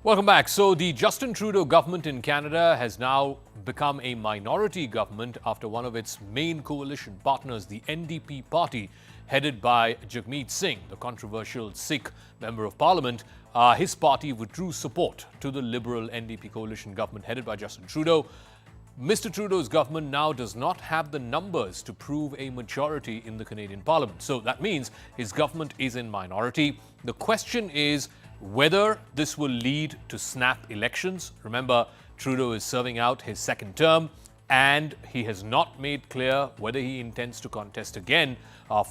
Welcome back. So the Justin Trudeau government in Canada has now become a minority government after one of its main coalition partners, the NDP party, headed by Jagmeet Singh, the controversial Sikh member of parliament, his party withdrew support to the Liberal NDP coalition government headed by Justin Trudeau. Mr. Trudeau's government now does not have the numbers to prove a majority in the Canadian Parliament. So that means his government is in minority. The question is whether this will lead to snap elections. Remember, Trudeau is serving out his second term and he has not made clear whether he intends to contest again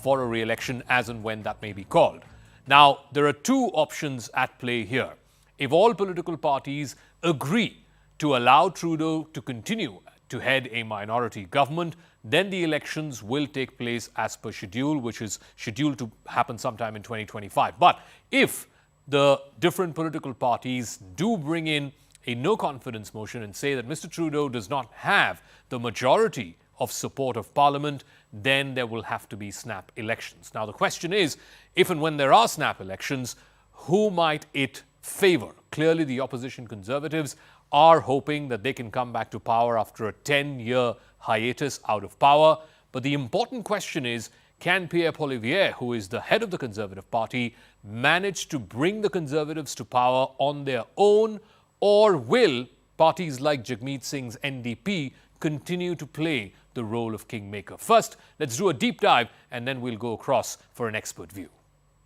for a re-election as and when that may be called. Now, there are two options at play here. If all political parties agree to allow Trudeau to continue to head a minority government, then the elections will take place as per schedule, which is scheduled to happen sometime in 2025. But if the different political parties do bring in a no-confidence motion and say that Mr. Trudeau does not have the majority of support of Parliament, then there will have to be snap elections. Now, the question is, if and when there are snap elections, who might it favour? Clearly, the opposition Conservatives are hoping that they can come back to power after a 10-year hiatus out of power. But the important question is, can Pierre Poilievre, who is the head of the Conservative Party, manage to bring the Conservatives to power on their own, or will parties like Jagmeet Singh's NDP continue to play the role of kingmaker? First, let's do a deep dive and then we'll go across for an expert view.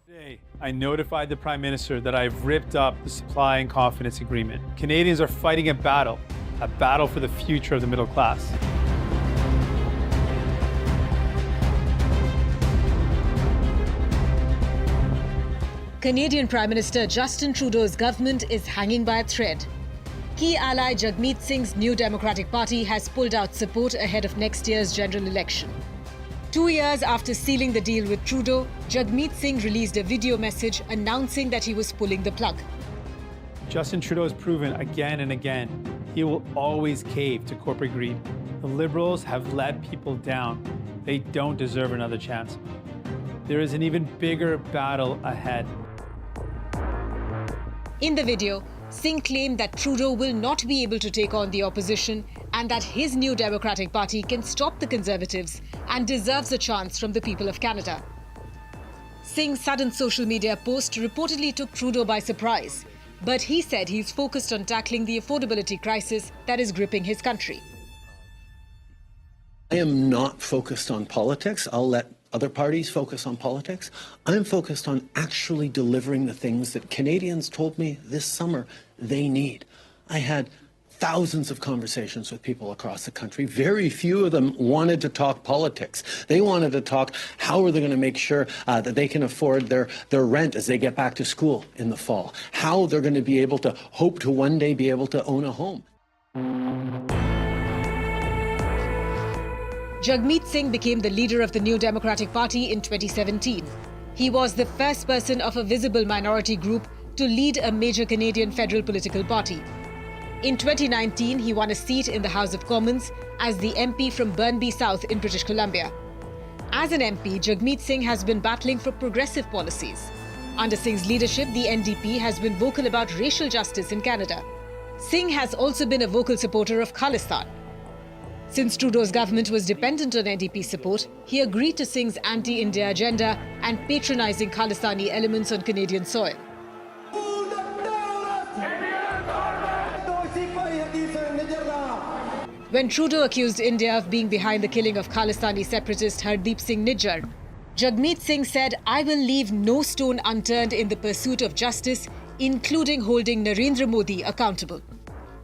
Today, I notified the Prime Minister that I've ripped up the supply and confidence agreement. Canadians are fighting a battle for the future of the middle class. Canadian Prime Minister Justin Trudeau's government is hanging by a thread. Key ally Jagmeet Singh's New Democratic Party has pulled out support ahead of next year's general election. 2 years after sealing the deal with Trudeau, Jagmeet Singh released a video message announcing that he was pulling the plug. Justin Trudeau has proven again and again he will always cave to corporate greed. The Liberals have let people down. They don't deserve another chance. There is an even bigger battle ahead. In the video, Singh claimed that Trudeau will not be able to take on the opposition and that his New Democratic Party can stop the Conservatives and deserves a chance from the people of Canada. Singh's sudden social media post reportedly took Trudeau by surprise, but he said he's focused on tackling the affordability crisis that is gripping his country. I am not focused on politics. I'll let other parties focus on politics. I'm focused on actually delivering the things that Canadians told me this summer they need. I had thousands of conversations with people across the country. Very few of them wanted to talk politics. They wanted to talk how are they going to make sure that they can afford their rent as they get back to school in the fall. How they're going to be able to hope to one day be able to own a home. Jagmeet Singh became the leader of the New Democratic Party in 2017. He was the first person of a visible minority group to lead a major Canadian federal political party. In 2019, he won a seat in the House of Commons as the MP from Burnaby South in British Columbia. As an MP, Jagmeet Singh has been battling for progressive policies. Under Singh's leadership, the NDP has been vocal about racial justice in Canada. Singh has also been a vocal supporter of Khalistan. Since Trudeau's government was dependent on NDP support, he agreed to Singh's anti-India agenda and patronizing Khalistani elements on Canadian soil. When Trudeau accused India of being behind the killing of Khalistani separatist Hardeep Singh Nijjar, Jagmeet Singh said, "I will leave no stone unturned in the pursuit of justice, including holding Narendra Modi accountable."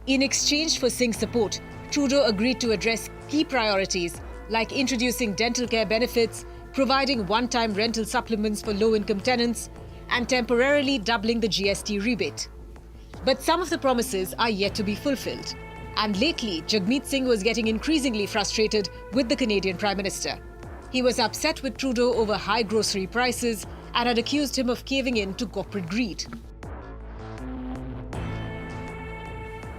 In exchange for Singh's support, Trudeau agreed to address key priorities like introducing dental care benefits, providing one-time rental supplements for low-income tenants, and temporarily doubling the GST rebate. But some of the promises are yet to be fulfilled. And lately, Jagmeet Singh was getting increasingly frustrated with the Canadian Prime Minister. He was upset with Trudeau over high grocery prices and had accused him of caving in to corporate greed.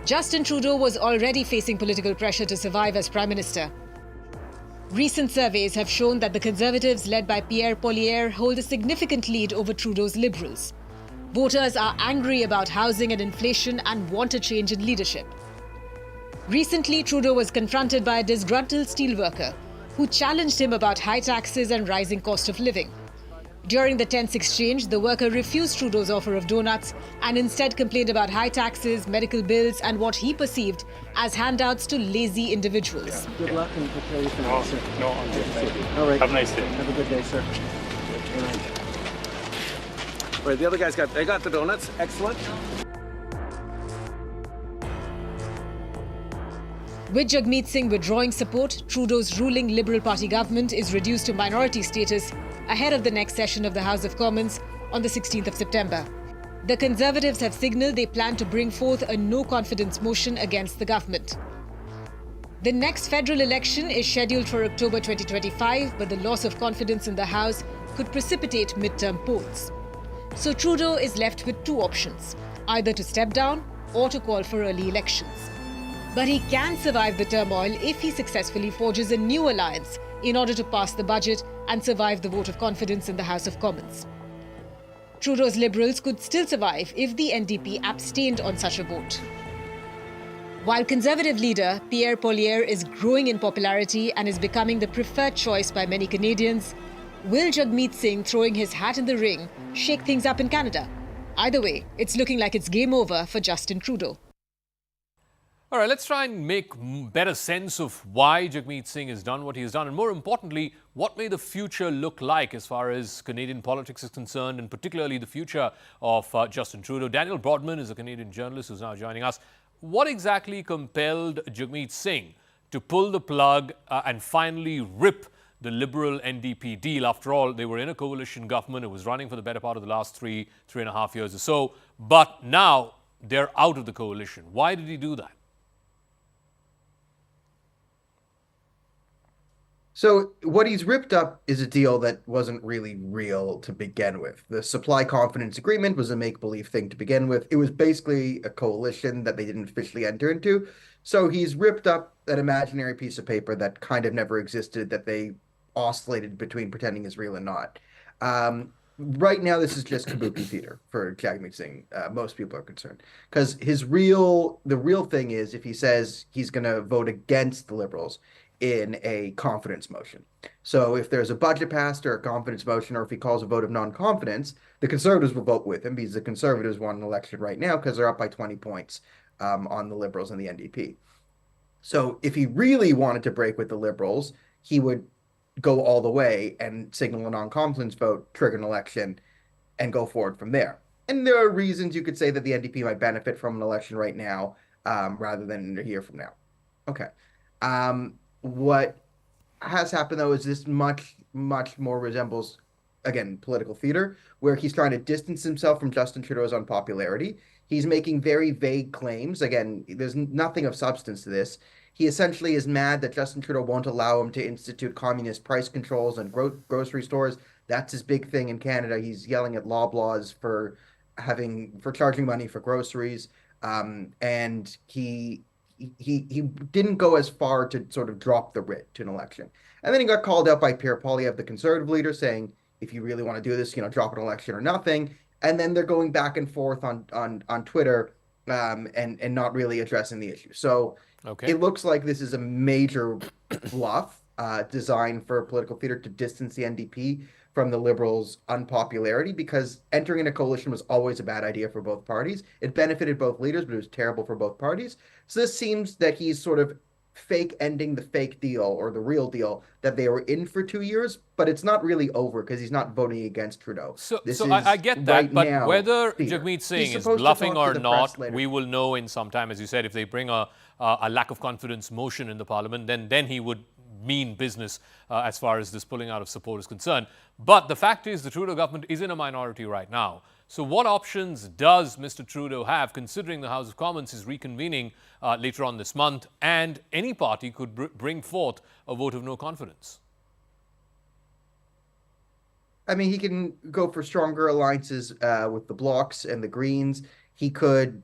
Justin Trudeau was already facing political pressure to survive as Prime Minister. Recent surveys have shown that the Conservatives led by Pierre Poilievre hold a significant lead over Trudeau's Liberals. Voters are angry about housing and inflation and want a change in leadership. Recently, Trudeau was confronted by a disgruntled steelworker who challenged him about high taxes and rising cost of living. During the tense exchange, the worker refused Trudeau's offer of donuts and instead complained about high taxes, medical bills, and what he perceived as handouts to lazy individuals. Good luck and prepare you for that, sir. No, I'm good. Thank you. All right. Have a nice day. Have a good day, sir. All right. All right, the other guys got the donuts. Excellent. With Jagmeet Singh withdrawing support, Trudeau's ruling Liberal Party government is reduced to minority status ahead of the next session of the House of Commons on the 16th of September. The Conservatives have signalled they plan to bring forth a no-confidence motion against the government. The next federal election is scheduled for October 2025, but the loss of confidence in the House could precipitate midterm polls. So Trudeau is left with two options, either to step down or to call for early elections. But he can survive the turmoil if he successfully forges a new alliance in order to pass the budget and survive the vote of confidence in the House of Commons. Trudeau's Liberals could still survive if the NDP abstained on such a vote. While Conservative leader Pierre Poilievre is growing in popularity and is becoming the preferred choice by many Canadians, will Jagmeet Singh throwing his hat in the ring shake things up in Canada? Either way, it's looking like it's game over for Justin Trudeau. All right, let's try and make better sense of why Jagmeet Singh has done what he has done, and more importantly, what may the future look like as far as Canadian politics is concerned, and particularly the future of Justin Trudeau. Daniel Broadman is a Canadian journalist who's now joining us. What exactly compelled Jagmeet Singh to pull the plug and finally rip the Liberal NDP deal? After all, they were in a coalition government. It was running for the better part of the last three and a half years or so. But now they're out of the coalition. Why did he do that? So what he's ripped up is a deal that wasn't really real to begin with. The supply confidence agreement was a make-believe thing to begin with. It was basically a coalition that they didn't officially enter into. So he's ripped up an imaginary piece of paper that kind of never existed, that they oscillated between pretending is real and not. Right now, this is just kabuki theater for Jagmeet Singh. Most people are concerned because the real thing is if he says he's going to vote against the Liberals in a confidence motion. So if there's a budget passed or a confidence motion, or if he calls a vote of non-confidence, the Conservatives will vote with him because the Conservatives won an election right now because they're up by 20 points on the Liberals and the NDP. So if he really wanted to break with the Liberals, he would go all the way and signal a non-confidence vote, trigger an election, and go forward from there. And there are reasons you could say that the NDP might benefit from an election right now rather than a year from now. Okay. What has happened, though, is this much more resembles, again, political theater, where he's trying to distance himself from Justin Trudeau's unpopularity. He's making very vague claims. Again, there's nothing of substance to this. He essentially is mad that Justin Trudeau won't allow him to institute communist price controls on grocery stores. That's his big thing in Canada. He's yelling at Loblaws for charging money for groceries. And he didn't go as far to sort of drop the writ to an election. And then he got called out by Pierre Poilievre, the Conservative leader, saying, if you really want to do this, drop an election or nothing. And then they're going back and forth on Twitter and not really addressing the issue. So It looks like this is a major bluff designed for political theater to distance the NDP from the Liberals' unpopularity, because entering in a coalition was always a bad idea for both parties. It benefited both leaders, but it was terrible for both parties. So this seems that he's sort of fake ending the fake deal or the real deal that they were in for 2 years, but it's not really over because he's not voting against Trudeau. So I get that, right but now, whether theater. Jagmeet Singh He's is supposed to bluffing talk or to the press not, later. we will know in some time. As you said, if they bring a lack of confidence motion in the parliament, then he would mean business as far as this pulling out of support is concerned. But the fact is the Trudeau government is in a minority right now. So what options does Mr. Trudeau have, considering the House of Commons is reconvening later on this month, and any party could bring forth a vote of no confidence? I mean, he can go for stronger alliances with the Blocs and the Greens. He could,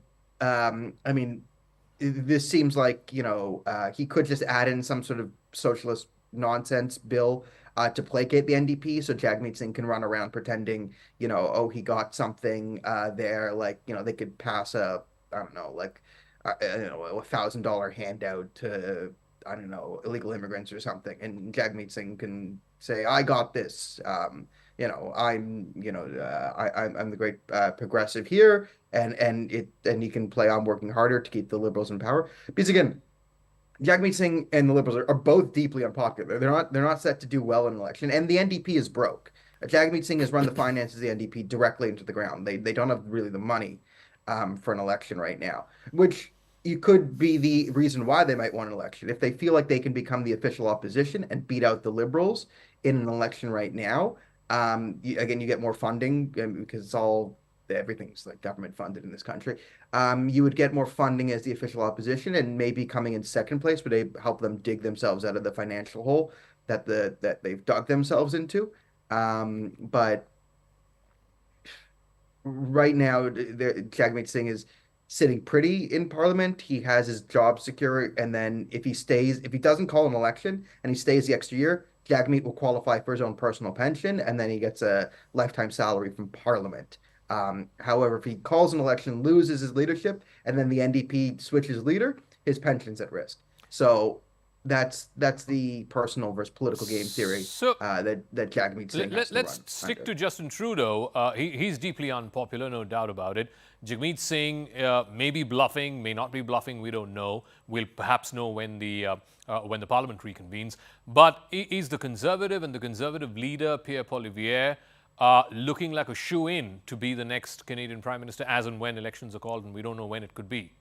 this seems like, he could just add in some sort of socialist nonsense bill to placate the NDP, so Jagmeet Singh can run around pretending, oh, he got something there, like, they could pass I don't know, like, $1,000 handout to, I don't know, illegal immigrants or something, and Jagmeet Singh can say, I got this. I'm the great progressive here, and he can play on working harder to keep the Liberals in power. Because again, Jagmeet Singh and the Liberals are both deeply unpopular. They're not set to do well in an election, and the NDP is broke. Jagmeet Singh has run the finances of the NDP directly into the ground. They don't have really the money for an election right now, which you could be the reason why they might want an election. If they feel like they can become the official opposition and beat out the Liberals in an election right now, you get more funding because everything's like government funded in this country. You would get more funding as the official opposition, and maybe coming in second place would help them dig themselves out of the financial hole that they've dug themselves into. But right now, Jagmeet Singh is sitting pretty in Parliament. He has his job secure, and then if he doesn't call an election and he stays the extra year, Jagmeet will qualify for his own personal pension, and then he gets a lifetime salary from Parliament. However, if he calls an election, loses his leadership, and then the NDP switches leader, his pension's at risk. So that's the personal versus political game theory that Jagmeet Singh has to let's run. stick to Justin Trudeau. He's deeply unpopular, no doubt about it. Jagmeet Singh may be bluffing, may not be bluffing. We don't know. We'll perhaps know when the Parliament reconvenes. But is the Conservative and the Conservative leader Pierre Poilievre looking like a shoe-in to be the next Canadian Prime Minister, as and when elections are called, and we don't know when it could be?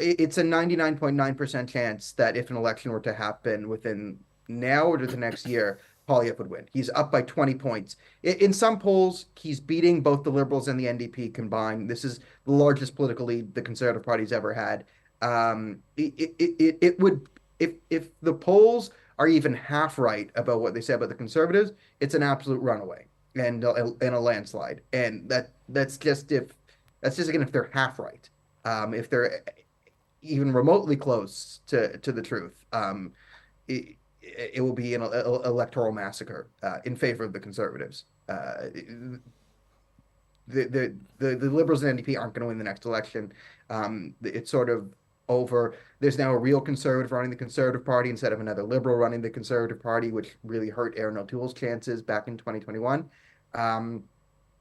It's a 99.9% chance that if an election were to happen within now or the next year, Poilievre would win. He's up by 20 points. In some polls, he's beating both the Liberals and the NDP combined. This is the largest political lead the Conservative Party's ever had. It would, if the polls are even half right about what they say about the Conservatives, it's an absolute runaway and a landslide. And that's just again if they're half right. If they're even remotely close to the truth, it will be an electoral massacre in favor of the Conservatives. The Liberals and NDP aren't going to win the next election. It's sort of over. There's now a real Conservative running the Conservative Party instead of another Liberal running the Conservative Party, which really hurt Aaron O'Toole's chances back in 2021.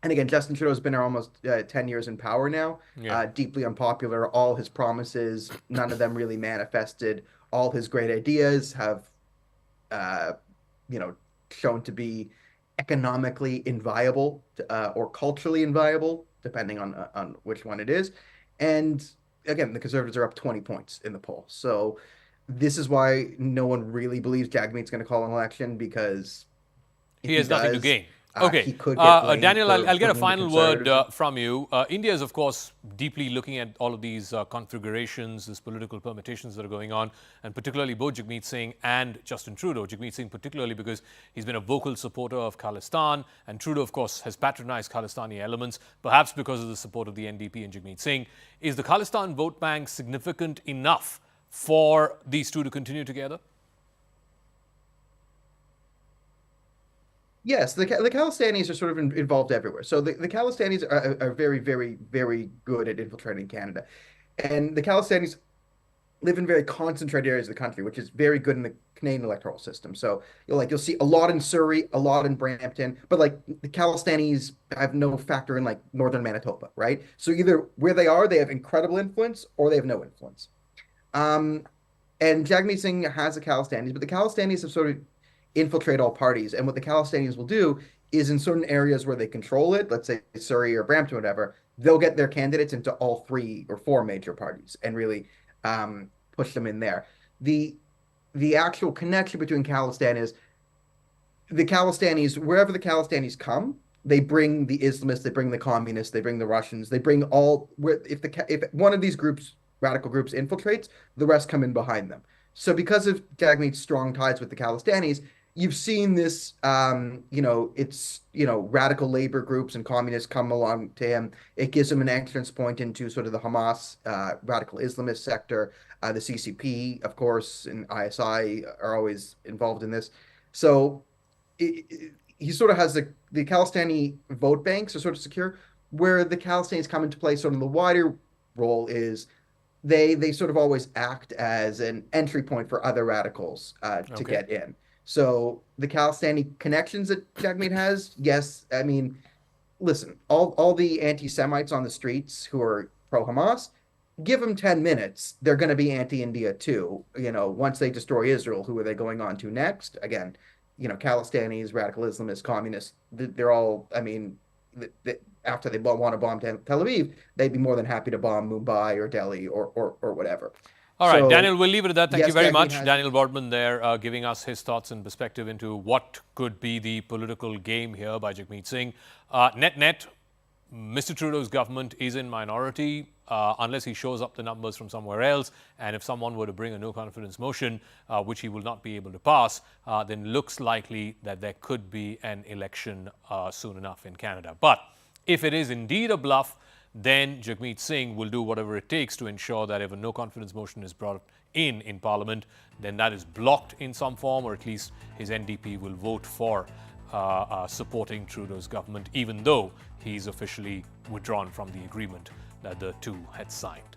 And again, Justin Trudeau's been there almost 10 years in power now. Yeah. Deeply unpopular. All his promises, none of them really manifested. All his great ideas have, shown to be economically inviable or culturally inviable, depending on which one it is. And again, the Conservatives are up 20 points in the poll. So this is why no one really believes Jagmeet's going to call an election, because he has nothing to gain. Okay. He could get Daniel, I'll get a final word from you. India is, of course, deeply looking at all of these configurations, these political permutations that are going on, and particularly both Jagmeet Singh and Justin Trudeau. Jagmeet Singh particularly because he's been a vocal supporter of Khalistan, and Trudeau, of course, has patronized Khalistani elements, perhaps because of the support of the NDP and Jagmeet Singh. Is the Khalistan vote bank significant enough for these two to continue together? Yes, the Khalistanis are sort of involved everywhere. So the Khalistanis are very, very, very good at infiltrating Canada. And the Khalistanis live in very concentrated areas of the country, which is very good in the Canadian electoral system. So you'll see a lot in Surrey, a lot in Brampton, but like the Khalistanis have no factor in like northern Manitoba, right? So either where they are, they have incredible influence, or they have no influence. And Jagmeet Singh has the Khalistanis, but the Khalistanis have sort of infiltrate all parties. And what the Khalistanis will do is in certain areas where they control it, let's say Surrey or Brampton, or whatever, they'll get their candidates into all 3 or 4 major parties and really push them in there. The actual connection between Khalistanis, wherever the Khalistanis come, they bring the Islamists, they bring the communists, they bring the Russians, they bring all. If one of these groups, radical groups, infiltrates, the rest come in behind them. So because of Jagmeet's strong ties with the Khalistanis, you've seen this, it's, radical labor groups and communists come along to him. It gives him an entrance point into sort of the Hamas, radical Islamist sector. The CCP, of course, and ISI are always involved in this. So he sort of has the Khalistani vote banks are sort of secure. Where the Khalistanis come into play, sort of the wider role is they sort of always act as an entry point for other radicals to get in. So the Khalistani connections that Jagmeet has, yes, I mean, listen, all the anti-Semites on the streets who are pro-Hamas, give them 10 minutes, they're going to be anti-India too. Once they destroy Israel, who are they going on to next? Again, Khalistanis, radical Islamists, communists, they're all, I mean, after they want to bomb Tel Aviv, they'd be more than happy to bomb Mumbai or Delhi or whatever. All right, Daniel, we'll leave it at that. Thank you very much. has- Daniel Boardman there giving us his thoughts and perspective into what could be the political game here by Jagmeet Singh. Net, Mr. Trudeau's government is in minority unless he shows up the numbers from somewhere else. And if someone were to bring a no confidence motion, which he will not be able to pass, then looks likely that there could be an election soon enough in Canada. But if it is indeed a bluff, then Jagmeet Singh will do whatever it takes to ensure that if a no confidence motion is brought in Parliament, then that is blocked in some form, or at least his NDP will vote for supporting Trudeau's government, even though he's officially withdrawn from the agreement that the two had signed.